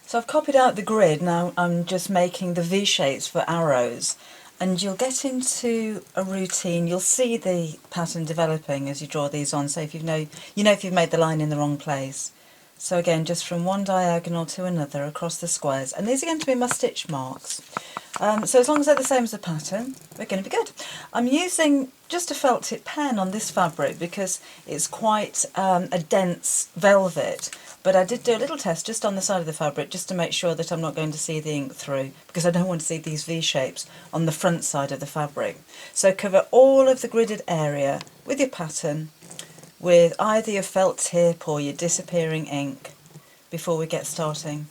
So I've copied out the grid, now I'm just making the V-shapes for arrows, and you'll get into a routine. You'll see the pattern developing as you draw these on, so if you know if you've made the line in the wrong place. So again, just from one diagonal to another across the squares, and these are going to be my stitch marks. So as long as they're the same as the pattern, we're going to be good. I'm using just a felt tip pen on this fabric because it's quite a dense velvet, but I did do a little test just on the side of the fabric just to make sure that I'm not going to see the ink through, because I don't want to see these V-shapes on the front side of the fabric. So cover all of the gridded area with your pattern with either your felt tip or your disappearing ink before we get starting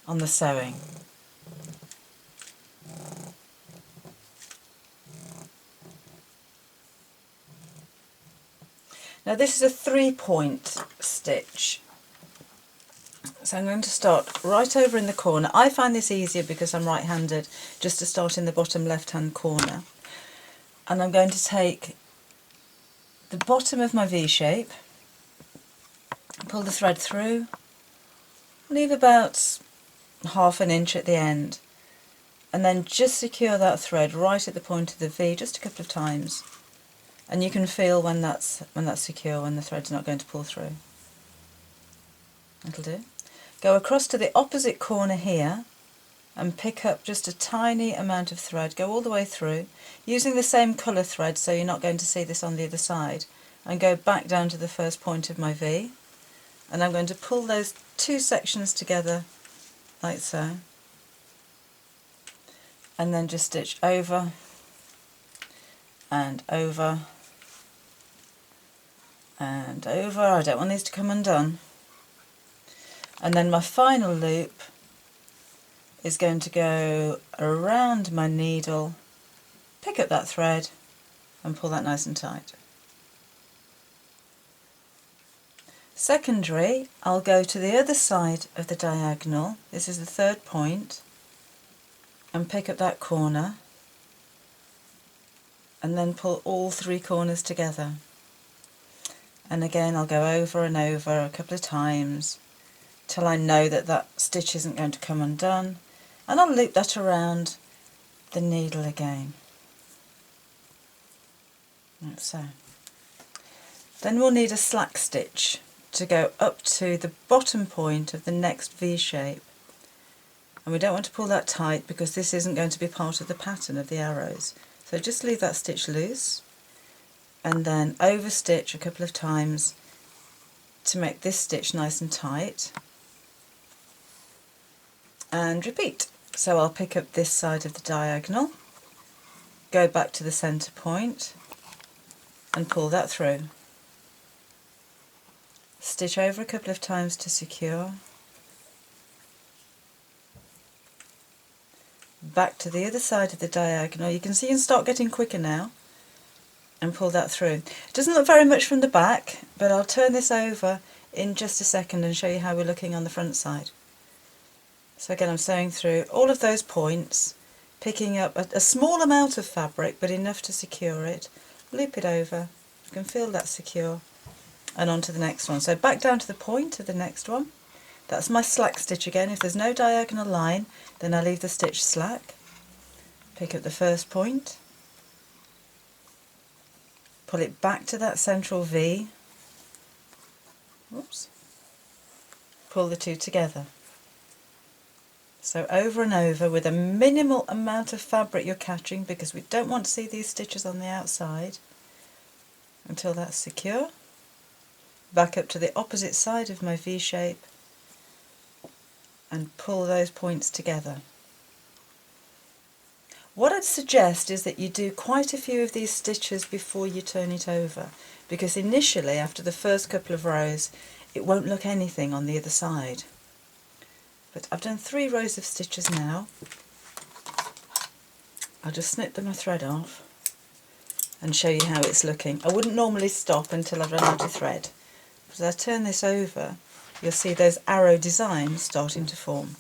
on the sewing. Now this is a 3-point stitch, so I'm going to start right over in the corner. I find this easier because I'm right-handed, just to start in the bottom left-hand corner. And I'm going to take the bottom of my V-shape, pull the thread through, leave about ½ an inch at the end, and then just secure that thread right at the point of the V just a couple of times. And you can feel when that's secure, when the thread's not going to pull through. That'll do. Go across to the opposite corner here and pick up just a tiny amount of thread. Go all the way through, using the same colour thread so you're not going to see this on the other side. And go back down to the first point of my V. And I'm going to pull those two sections together like so. And then just stitch over and over and over. I don't want these to come undone. And then my final loop is going to go around my needle, pick up that thread and pull that nice and tight. Secondary, I'll go to the other side of the diagonal, this is the 3rd point, and pick up that corner and then pull all 3 corners together. And again I'll go over and over a couple of times till I know that that stitch isn't going to come undone, and I'll loop that around the needle again, like so. Then we'll need a slack stitch to go up to the bottom point of the next V shape, and we don't want to pull that tight because this isn't going to be part of the pattern of the arrows. So just leave that stitch loose and then over stitch a couple of times to make this stitch nice and tight, and repeat. So I'll pick up this side of the diagonal, go back to the centre point and pull that through. Stitch over a couple of times to secure, back to the other side of the diagonal. You can see you can start getting quicker now, and pull that through. It doesn't look very much from the back, but I'll turn this over in just a second and show you how we're looking on the front side. So again, I'm sewing through all of those points, picking up a small amount of fabric but enough to secure it, loop it over, you can feel that secure, and on to the next one. So back down to the point of the next one. That's my slack stitch again. If there's no diagonal line, then I leave the stitch slack. Pick up the first point, pull it back to that central V, oops, pull the two together. So over and over with a minimal amount of fabric you're catching, because we don't want to see these stitches on the outside, until that's secure. Back up to the opposite side of my V shape and pull those points together. What I'd suggest is that you do quite a few of these stitches before you turn it over, because initially, after the first couple of rows, it won't look anything on the other side. But I've done 3 rows of stitches now. I'll just snip my thread off and show you how it's looking. I wouldn't normally stop until I've run out of thread. But as I turn this over, you'll see those arrow designs starting to form.